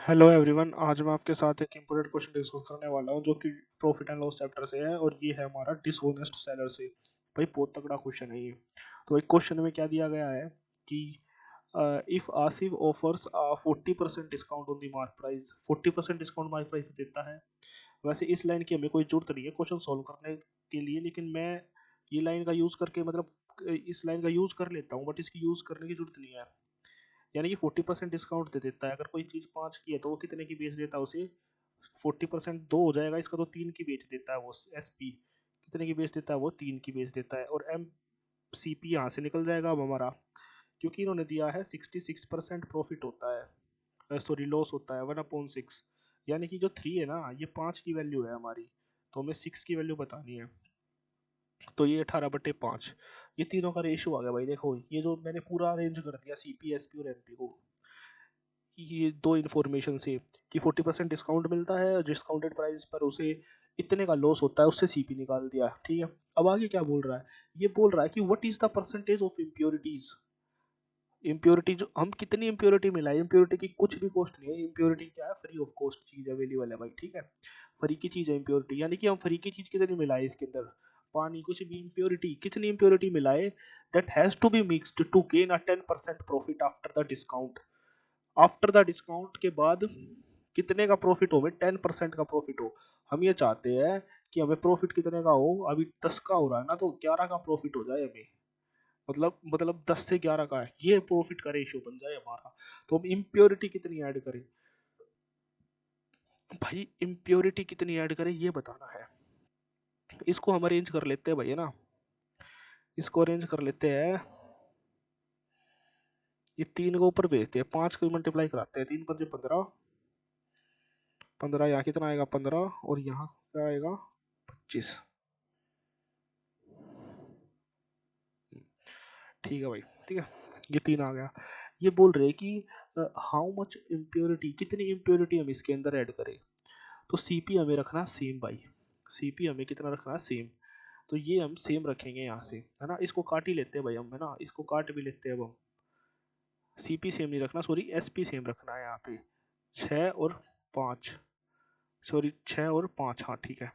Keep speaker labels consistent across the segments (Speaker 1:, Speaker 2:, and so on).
Speaker 1: Hello everyone. आज मैं आपके साथ एक इम्पोर्टेंट क्वेश्चन डिस्कस करने वाला हूँ जो कि प्रॉफिट एंड लॉस चैप्टर से है और ये है हमारा डिसऑनेस्ट सेलर से। भाई बहुत तगड़ा क्वेश्चन है ये। तो एक क्वेश्चन में क्या दिया गया है कि if Asif offers 40% discount on the mark price, 40% discount mark price देता है। वैसे इस लाइन की हमें कोई जरूरत नहीं है क्वेश्चन सॉल्व करने के लिए, लेकिन मैं ये लाइन का यूज़ करके मतलब इस लाइन का यूज़ कर लेता हूँ, बट इसकी यूज़ करने की जरूरत नहीं है। यानी कि 40% डिस्काउंट दे देता है। अगर कोई चीज़ 5 की है तो वो कितने की बेच देता है उसे? 40% 2 हो जाएगा इसका, तो 3 की बेच देता है वो। एसपी कितने की बेच देता है वो? 3 की बेच देता है। और एम सी पी यहाँ से निकल जाएगा अब हमारा, क्योंकि इन्होंने दिया है 66% प्रॉफिट होता है, सॉरी लॉस होता है 1/6। यानी कि जो 3 है ना, ये 5 की वैल्यू है हमारी, तो हमें 6 की वैल्यू बतानी है। तो ये 18/5, ये तीनों का रेशियो आ गया भाई। देखो ये जो मैंने पूरा अरेंज कर दिया सी पी एस पी और एम पी को, ये दो इन्फॉर्मेशन से कि 40% डिस्काउंट मिलता है और डिस्काउंटेड प्राइस पर उसे इतने का लॉस होता है, उससे सीपी निकाल दिया। ठीक है, अब आगे क्या बोल रहा है? ये बोल रहा है कि what is the percentage of impurities. Impurity जो हम कितनी इम्प्योरिटी मिलाए, इम्प्योरिटी की कुछ भी कॉस्ट नहीं है। इम्प्योरिटी क्या है? फ्री ऑफ कॉस्ट चीज अवेलेबल है भाई। ठीक है, फ्री की चीज है इम्प्योरिटी। यानी कि हम फ्री की चीज कितनी मिलाए इसके अंदर? पानी, कुछ भी। इम्प्योरिटी कितनी इम्प्योरिटी मिलाए? That has to be mixed to gain a 10% profit after the discount. After the discount के बाद कितने का प्रॉफिट हो? 10% का प्रॉफिट हो। हम ये चाहते हैं कि हमें प्रॉफिट कितने का हो? अभी 10 का हो रहा है ना, तो 11 का प्रॉफिट हो जाए हमें। मतलब 10 से 11 का है, ये प्रॉफिट का रेशियो बन जाए हमारा। तो हम इम्प्योरिटी कितनी ऐड करें भाई? इम्प्योरिटी कितनी ऐड करें ये बताना है। इसको हम अरेंज कर लेते हैं भाई, है ना। इसको अरेंज कर लेते हैं। ये 3 को ऊपर भेजते हैं, 5 को मल्टीप्लाई कराते हैं। 3 5 15, 15 यहाँ कितना आएगा? 15, और यहाँ क्या आएगा? 25। ठीक है भाई, ठीक है। ये 3 आ गया। ये बोल रहे कि हाउ मच इम्प्योरिटी, कितनी इम्प्योरिटी हम इसके अंदर ऐड करें। तो सीपी हमें रखना सेम भाई। सीपी हमें कितना रखना है? सेम। तो ये हम सेम रखेंगे यहाँ से, है ना। इसको काट ही लेते हैं भाई हम, है ना। इसको काट भी लेते हैं अब हम। सीपी सेम नहीं रखना, सॉरी एसपी सेम रखना है यहाँ पे। 6 और 5, सॉरी 6 और 5, हाँ ठीक है।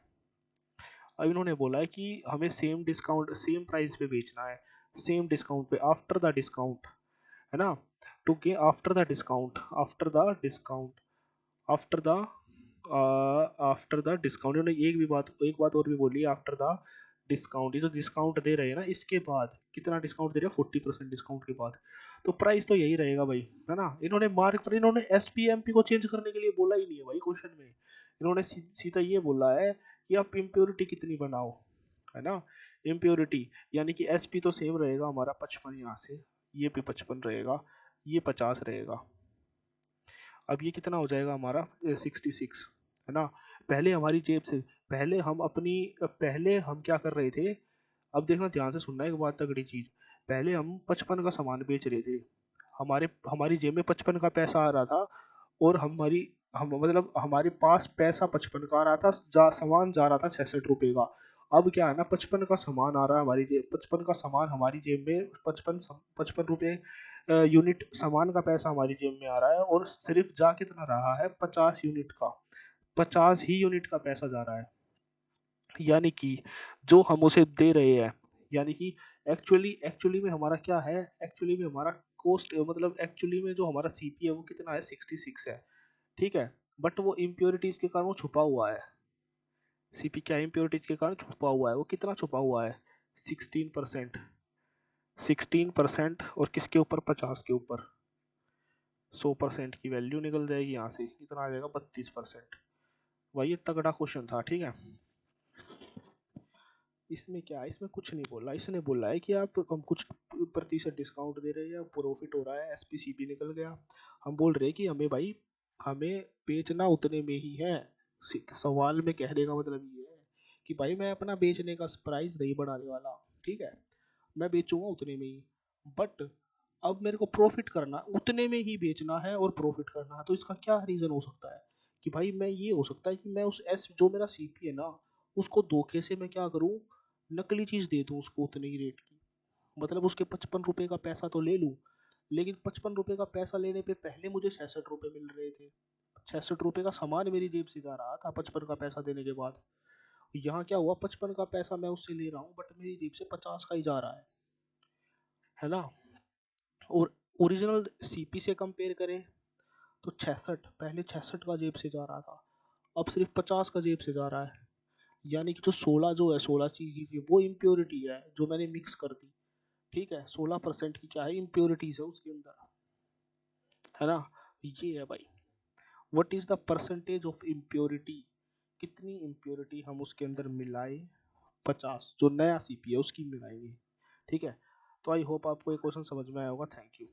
Speaker 1: अब इन्होंने बोला है कि हमें सेम डिस्काउंट, सेम प्राइस पे बेचना है, सेम डिस्काउंट पे, आफ्टर द डिस्काउंट, है ना। टू के after the discount, after the discount, after the after the discount. उन्होंने एक बात और भी बोली, आफ्टर द डिस्काउंट। ये जो डिस्काउंट दे रहे हैं ना, इसके बाद कितना डिस्काउंट दे रहे हैं? 40% डिस्काउंट के बाद। तो प्राइस तो यही रहेगा भाई, है ना। इन्होंने मार्क पर, इन्होंने एस पी एम पी को चेंज करने के लिए बोला ही नहीं है भाई क्वेश्चन में। इन्होंने सीधा ये बोला है कि आप इम्प्योरिटी कितनी बनाओ, है ना। इम्प्योरिटी यानी कि एस पी तो सेम रहेगा हमारा 55, यहाँ से ये भी 55 रहेगा, ये 50 रहेगा। अब ये कितना हो जाएगा हमारा? 66, है ना। पहले हमारी जेब से, पहले हम क्या कर रहे थे? अब देखना, ध्यान से सुनना एक बात तगड़ी चीज। पहले हम 55 का सामान बेच रहे थे, हमारे हमारी जेब में 55 का पैसा आ रहा था, और हम मतलब हमारे पास पैसा 55 का आ रहा था, सामान जा रहा था 66 रुपए का। अब क्या है ना, 55 का सामान आ रहा है हमारी जेब, 55 का सामान हमारी जेब में, 55 रुपए यूनिट सामान का पैसा हमारी जेब में आ रहा है, और सिर्फ जा कितना रहा है? 50 यूनिट का, 50 ही यूनिट का पैसा जा रहा है। यानी कि जो हम उसे दे रहे हैं, यानी कि एक्चुअली एक्चुअली में हमारा क्या है? एक्चुअली में हमारा कॉस्ट, मतलब एक्चुअली में जो हमारा सीपी है वो कितना है? 66 है। ठीक है, बट वो इम्प्योरिटीज के कारण वो छुपा हुआ है। सीपी क्या इम्प्योरिटीज के कारण छुपा हुआ है? वो कितना छुपा हुआ है? 16%। 16%, और किसके ऊपर? 50 के ऊपर। 100% की वैल्यू निकल जाएगी यहाँ से, कितना आ जाएगा? 32%। भाई ये तगड़ा क्वेश्चन था, ठीक है। इसमें क्या है? इसमें कुछ नहीं बोला, इसने बोला है कि आप हम कुछ प्रतिशत डिस्काउंट दे रहे हैं, प्रॉफिट हो रहा है, एसपीसीपी निकल गया। हम बोल रहे हैं कि हमें भाई, हमें बेचना उतने में ही है। सवाल में कहने का मतलब ये है कि भाई मैं अपना बेचने का प्राइस नहीं बढ़ाने वाला, ठीक है। मैं बेचूंगा उतने में ही, बट अब मेरे को प्रॉफिट करना, उतने में ही बेचना है और प्रॉफिट करना है। तो इसका क्या रीज़न हो सकता है? कि भाई मैं, ये हो सकता है कि मैं उस एस जो मेरा सीपी है ना, उसको धोखे से मैं क्या करूं, नकली चीज़ दे दूं उसको उतने ही रेट की। मतलब उसके 55 रुपए का पैसा तो ले लूं, लेकिन 55 रुपए का पैसा लेने पे पहले मुझे 66 रुपए मिल रहे थे। ₹66 का सामान मेरी जेब से जा रहा था 55 का पैसा देने के बाद। यहाँ क्या हुआ, 55 का पैसा मैं उससे ले रहा हूँ बट मेरी जेब से 50 का ही जा रहा है ना। और ओरिजिनल सीपी से कंपेयर करें तो 66, पहले 66 का जेब से जा रहा था, अब सिर्फ 50 का जेब से जा रहा है। यानी कि जो 16 जो है 16 चीज की वो इम्प्योरिटी है जो मैंने मिक्स कर दी। ठीक है, 16% की क्या है, इम्प्योरिटीज है उसके अंदर, है ना। ये है भाई, what is the percentage of impurity, कितनी इम्प्योरिटी हम उसके अंदर मिलाए, 50 जो नया सीपी है उसकी मिलाएंगे। ठीक है, तो आई होप आपको ये क्वेश्चन समझ में आया होगा। Thank you.